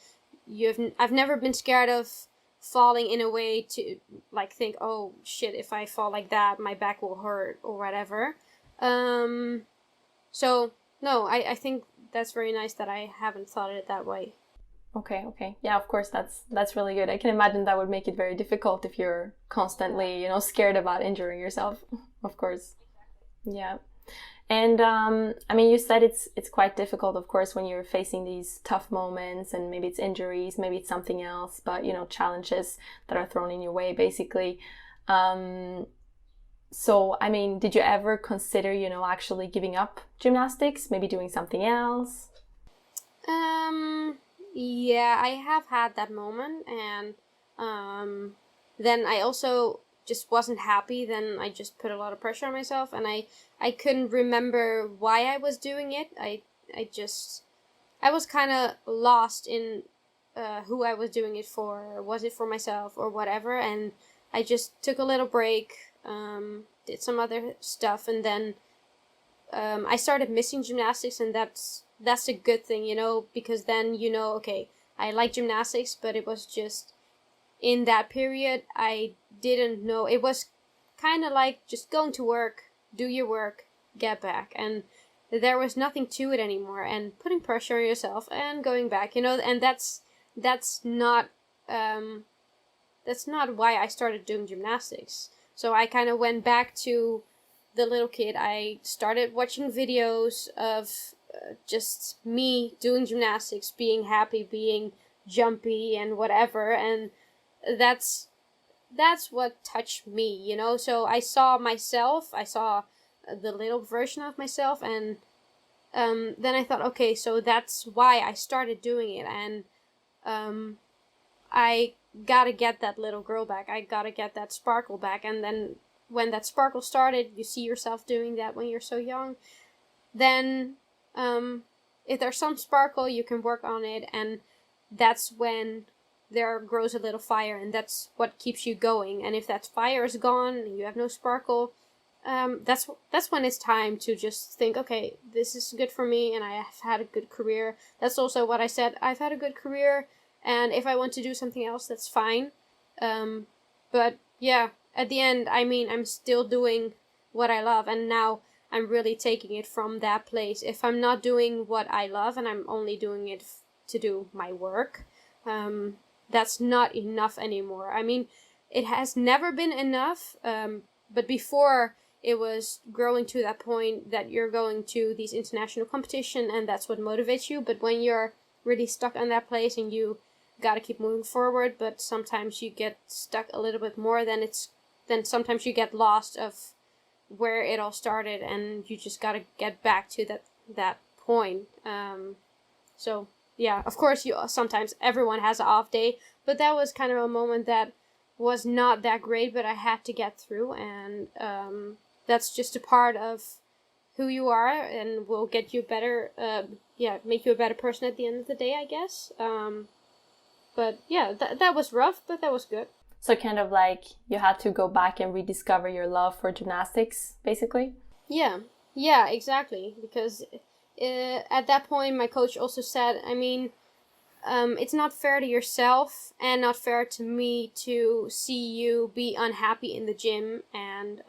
I've never been scared of falling in a way to like think, oh shit, if I fall like that, my back will hurt or whatever. So no, I think that's very nice that I haven't thought it that way. Okay. Yeah, of course, that's really good. I can imagine that would make it very difficult if you're constantly, you know, scared about injuring yourself, of course. Yeah. And I mean, you said it's quite difficult, of course, when you're facing these tough moments, and maybe it's injuries, maybe it's something else, but you know, challenges that are thrown in your way, basically. So, I mean, did you ever consider, you know, actually giving up gymnastics, maybe doing something else? Yeah, I have had that moment, and then I also just wasn't happy. Then I just put a lot of pressure on myself, and I couldn't remember why I was doing it. I was kind of lost in who I was doing it for. Was it for myself or whatever? And I just took a little break, did some other stuff, and then I started missing gymnastics, and that's a good thing, you know, because then you know, okay, I like gymnastics, but it was just in that period I didn't know. It was kind of like just going to work, do your work, get back, and there was nothing to it anymore, and putting pressure on yourself and going back, you know, and that's not why I started doing gymnastics. So I kind of went back to the little kid. I started watching videos of just me doing gymnastics, being happy, being jumpy and whatever, and that's what touched me, you know. So I saw the little version of myself, and then I thought, okay, so that's why I started doing it, and I gotta get that little girl back. I gotta get that sparkle back. And then when that sparkle started, you see yourself doing that when you're so young, then if there's some sparkle, you can work on it, and that's when there grows a little fire, and that's what keeps you going. And if that fire is gone and you have no sparkle, that's when it's time to just think, okay, this is good for me, and I have had a good career. That's also what I said. I've had a good career, and if I want to do something else, that's fine. But yeah, at the end, I mean, I'm still doing what I love, and now I'm really taking it from that place. If I'm not doing what I love and I'm only doing it to do my work, that's not enough anymore. I mean, it has never been enough, but before it was growing to that point that you're going to these international competition, and that's what motivates you. But when you're really stuck in that place and you gotta keep moving forward, but sometimes you get stuck a little bit more, then sometimes you get lost of where it all started, and you just gotta get back to that point. So yeah, of course, sometimes everyone has an off day, but that was kind of a moment that was not that great, but I had to get through, and that's just a part of who you are, and will get you better. Make you a better person at the end of the day, I guess. But yeah, that was rough, but that was good. So kind of like you had to go back and rediscover your love for gymnastics, basically? Yeah, exactly. Because at that point, my coach also said, I mean, it's not fair to yourself and not fair to me to see you be unhappy in the gym, and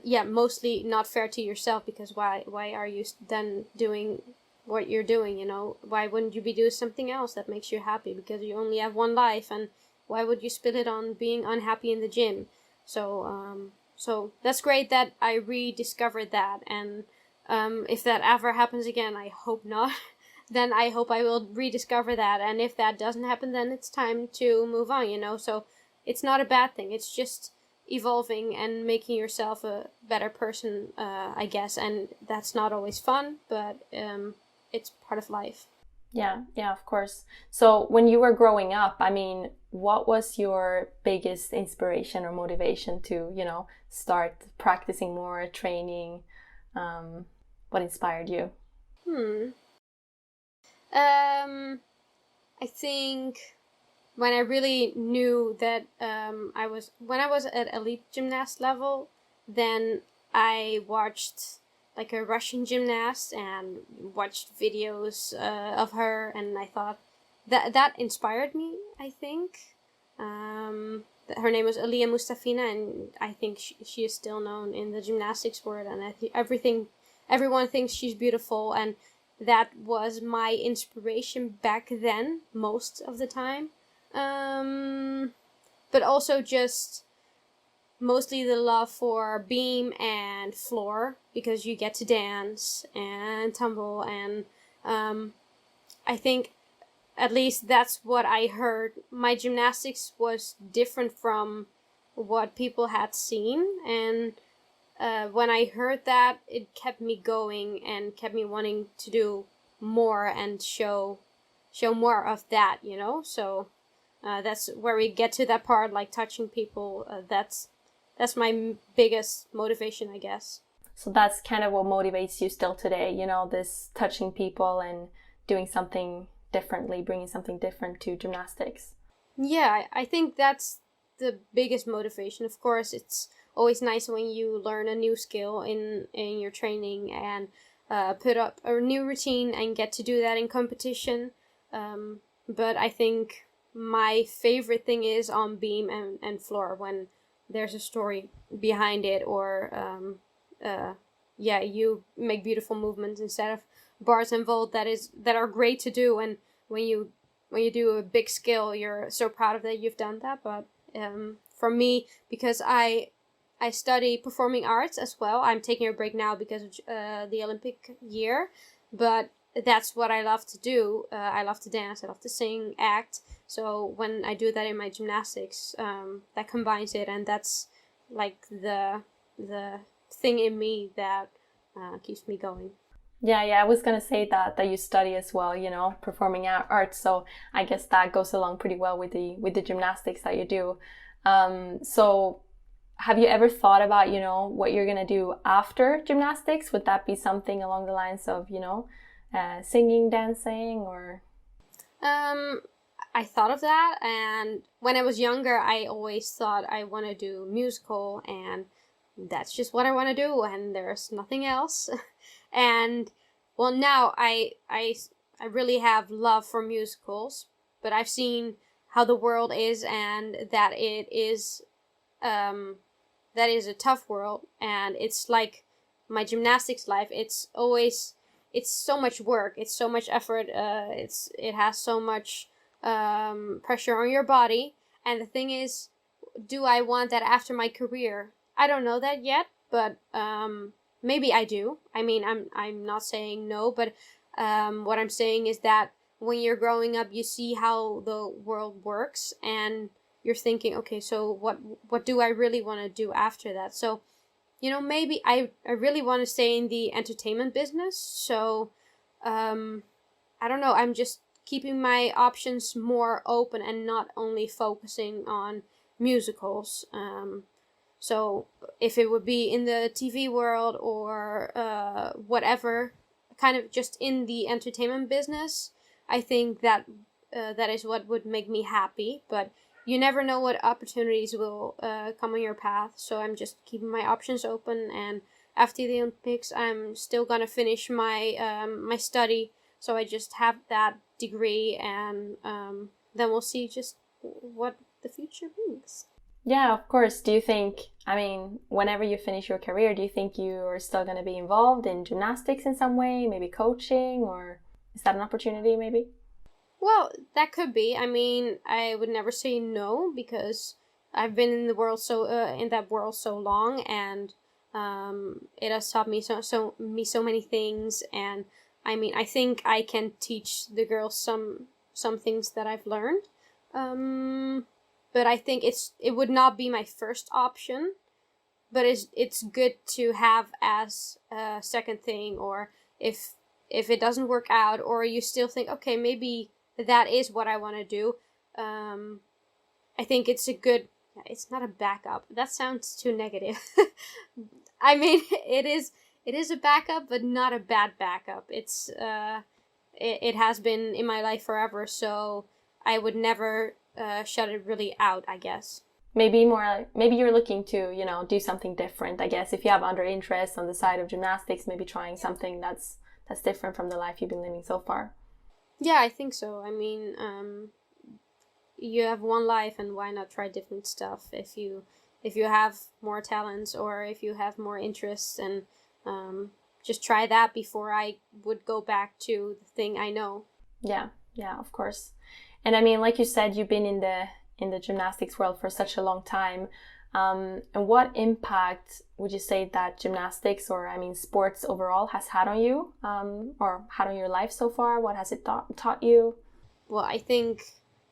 yeah, mostly not fair to yourself, because why are you then doing what you're doing, you know? Why wouldn't you be doing something else that makes you happy? Because you only have one life, and why would you spend it on being unhappy in the gym? So that's great that I rediscovered that, and if that ever happens again, I hope not, then I hope I will rediscover that, and if that doesn't happen, then it's time to move on, you know? So it's not a bad thing. It's just evolving and making yourself a better person, I guess. And that's not always fun, but it's part of life. Yeah, yeah, of course. So when you were growing up, I mean, what was your biggest inspiration or motivation to, start practicing more, training? What inspired you? I think when I really knew that when I was at elite gymnast level, then I watched like a Russian gymnast and watched videos of her, and I thought that inspired me. I think her name was Aliya Mustafina, and I think she is still known in the gymnastics world, and I think everyone thinks she's beautiful, and that was my inspiration back then most of the time. But also just mostly the love for beam and floor, because you get to dance and tumble, and I think at least that's what I heard. My gymnastics was different from what people had seen, and when I heard that, it kept me going and kept me wanting to do more and show more of that, So that's where we get to that part, like touching people. That's my biggest motivation, I guess. So that's kind of what motivates you still today, this touching people and doing something differently, bringing something different to gymnastics. Yeah, I think that's the biggest motivation. Of course, it's always nice when you learn a new skill in your training and put up a new routine and get to do that in competition. But I think my favorite thing is on beam and floor, when there's a story behind it, or you make beautiful movements instead of bars and vault that are great to do, and when you do a big skill, you're so proud of that you've done that. But for me, because I study performing arts as well. I'm taking a break now because of the Olympic year, but that's what I love to do. I love to dance, I love to sing, act. So when I do that in my gymnastics, that combines it, and that's like the thing in me that keeps me going. Yeah, I was gonna say that you study as well, performing arts. So I guess that goes along pretty well with the gymnastics that you do. So have you ever thought about, what you're gonna do after gymnastics? Would that be something along the lines of, singing, dancing, or? I thought of that, and when I was younger, I always thought I want to do musical, and that's just what I want to do, and there's nothing else. And well, now I really have love for musicals, but I've seen how the world is, and that it is a tough world, and it's like my gymnastics life. It's so much work, it's so much effort, it has so much pressure on your body. And the thing is, do I want that after my career? I don't know that yet, but maybe I do. I mean, I'm not saying no, but what I'm saying is that when you're growing up, you see how the world works, and you're thinking, okay, so what do I really want to do after that? So, maybe I really want to stay in the entertainment business. So, I don't know. I'm just keeping my options more open and not only focusing on musicals. So if it would be in the TV world or whatever, kind of just in the entertainment business, I think that that is what would make me happy. But you never know what opportunities will come on your path. So I'm just keeping my options open. And after the Olympics, I'm still gonna finish my my study. So I just have that degree, and then we'll see just what the future brings. Yeah, of course. Do you think, I mean, whenever you finish your career, do you think you are still going to be involved in gymnastics in some way, maybe coaching, or is that an opportunity maybe? Well, that could be. I mean, I would never say no, because I've been in the world in that world so long, and it has taught me so many things. And I mean, I think I can teach the girls some things that I've learned. but I think it would not be my first option. But it's good to have as a second thing, or if it doesn't work out, or you still think, okay, maybe that is what I want to do. I think it's a good. It's not a backup. That sounds too negative. I mean, it is a backup, but not a bad backup. It has been in my life forever, so I would never shut it really out, I guess. Maybe you're looking to, do something different, I guess. If you have other interests on the side of gymnastics, maybe trying something that's different from the life you've been living so far. Yeah, I think so. I mean, you have one life, and why not try different stuff if you have more talents, or if you have more interests, and just try that before I would go back to the thing I know. Yeah, of course. And I mean, like you said, you've been in the gymnastics world for such a long time. And what impact would you say that gymnastics, or I mean sports overall, has had on you, or had on your life so far? What has it taught you? Well, I think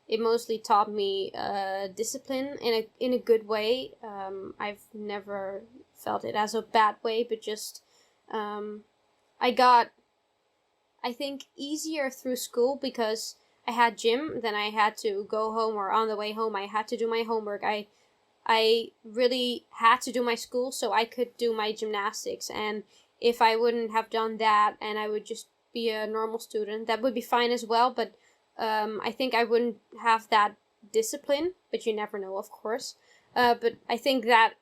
it mostly taught me discipline in a good way. I've never felt it as a bad way, but just I got, I think, easier through school because I had gym. Then I had to go home, or on the way home I had to do my homework. I really had to do my school so I could do my gymnastics. And if I wouldn't have done that and I would just be a normal student, that would be fine as well. But I think I wouldn't have that discipline, but you never know, of course. But I think that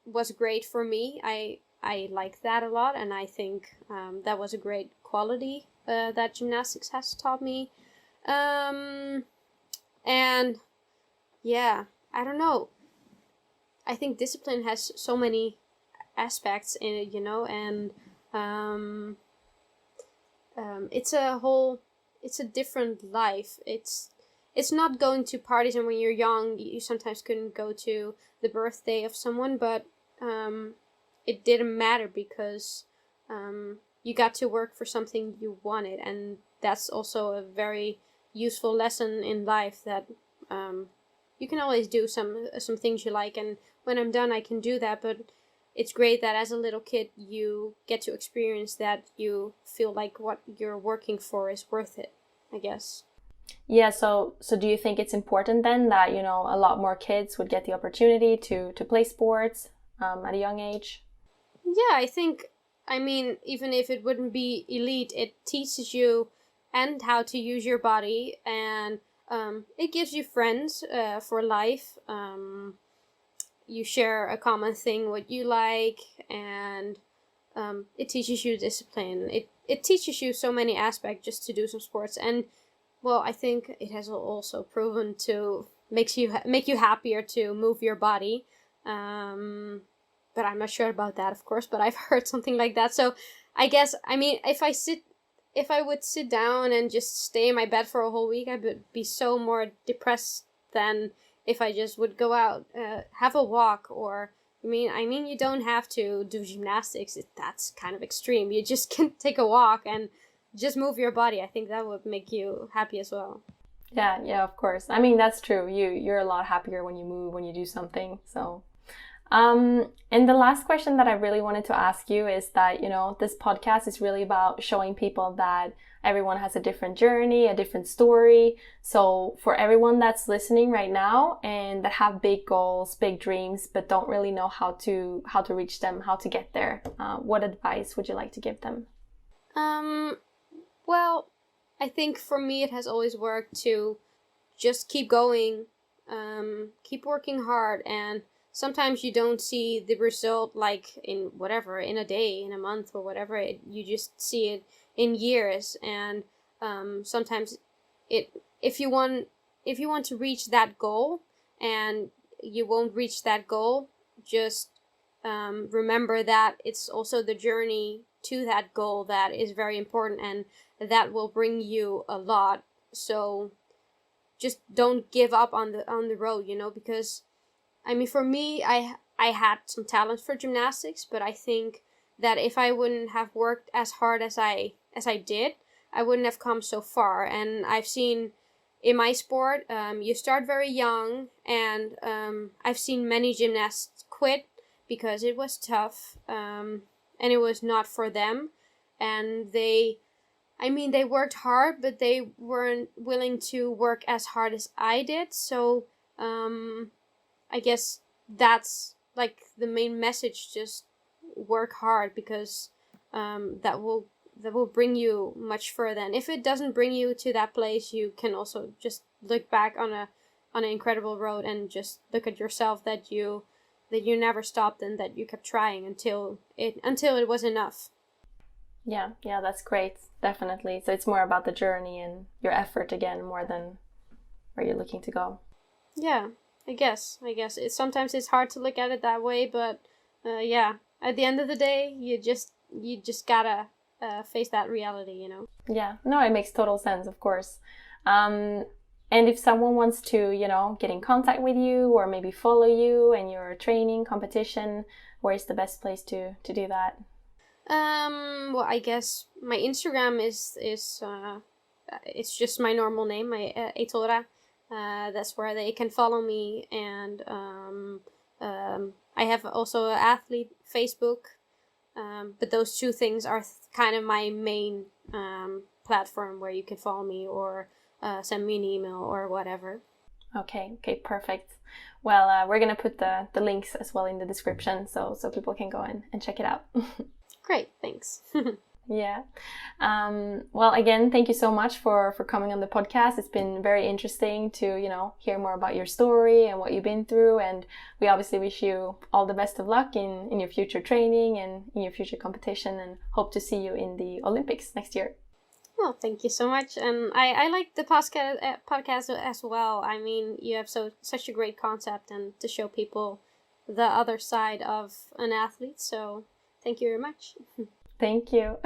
was great for me. I like that a lot, and I think that was a great quality that gymnastics has taught me. And yeah, I don't know. I think discipline has so many aspects in it, and it's a different life. It's not going to parties, and when you're young, you sometimes couldn't go to the birthday of someone, but it didn't matter because you got to work for something you wanted, and that's also a very useful lesson in life, that you can always do some things you like, and when I'm done I can do that. But it's great that as a little kid you get to experience that, you feel like what you're working for is worth it, I guess. Yeah, so do you think it's important then that, a lot more kids would get the opportunity to play sports at a young age? Yeah, I think, I mean, even if it wouldn't be elite, it teaches you and how to use your body, and it gives you friends for life. You share a common thing, what you like, and it teaches you discipline. It teaches you so many aspects just to do some sports. And well, I think it has also proven to make you happier to move your body. But I'm not sure about that, of course, but I've heard something like that. So I guess, I mean, if I would sit down and just stay in my bed for a whole week, I would be so more depressed than if I just would go out, have a walk, or I mean, you don't have to do gymnastics. That's kind of extreme. You just can take a walk and just move your body. I think that would make you happy as well. Yeah, of course. I mean, that's true. You're a lot happier when you move, when you do something. So, and the last question that I really wanted to ask you is that, this podcast is really about showing people that everyone has a different journey, a different story. So for everyone that's listening right now and that have big goals, big dreams, but don't really know how to reach them, how to get there, what advice would you like to give them? Well, I think for me it has always worked to just keep going, keep working hard, and sometimes you don't see the result like in a day, in a month, or whatever. You just see it in years, and sometimes if you want to reach that goal and you won't reach that goal, just remember that it's also the journey to that goal that is very important, and that will bring you a lot. So just don't give up on the road, because I mean, for me, I had some talent for gymnastics, but I think that if I wouldn't have worked as hard as I did, I wouldn't have come so far. And I've seen in my sport, you start very young, and I've seen many gymnasts quit because it was tough, and it was not for them, and they worked hard, but they weren't willing to work as hard as I did. So I guess that's like the main message: just work hard, because that will bring you much further. And if it doesn't bring you to that place, you can also just look back on an incredible road and just look at yourself, that you never stopped and that you kept trying until it was enough. Yeah, that's great. Definitely. So it's more about the journey and your effort again, more than where you're looking to go. Yeah, I guess sometimes it's hard to look at it that way, but yeah, at the end of the day, you just gotta face that reality, you know. Yeah, no, it makes total sense, of course. And if someone wants to, get in contact with you or maybe follow you and your training competition, where's the best place to do that? Well, I guess my Instagram is it's just my normal name, my Eythora. That's where they can follow me, and I have also an athlete Facebook. But those two things are kind of my main platform where you can follow me or send me an email or whatever. Okay, perfect. Well, we're gonna put the links as well in the description, so people can go in and check it out. Great, thanks. Yeah. Well, again, thank you so much for coming on the podcast. It's been very interesting to, hear more about your story and what you've been through. And we obviously wish you all the best of luck in your future training and in your future competition, and hope to see you in the Olympics next year. Well, thank you so much. And I like the podcast as well. I mean, you have such a great concept, and to show people the other side of an athlete. So thank you very much. Thank you.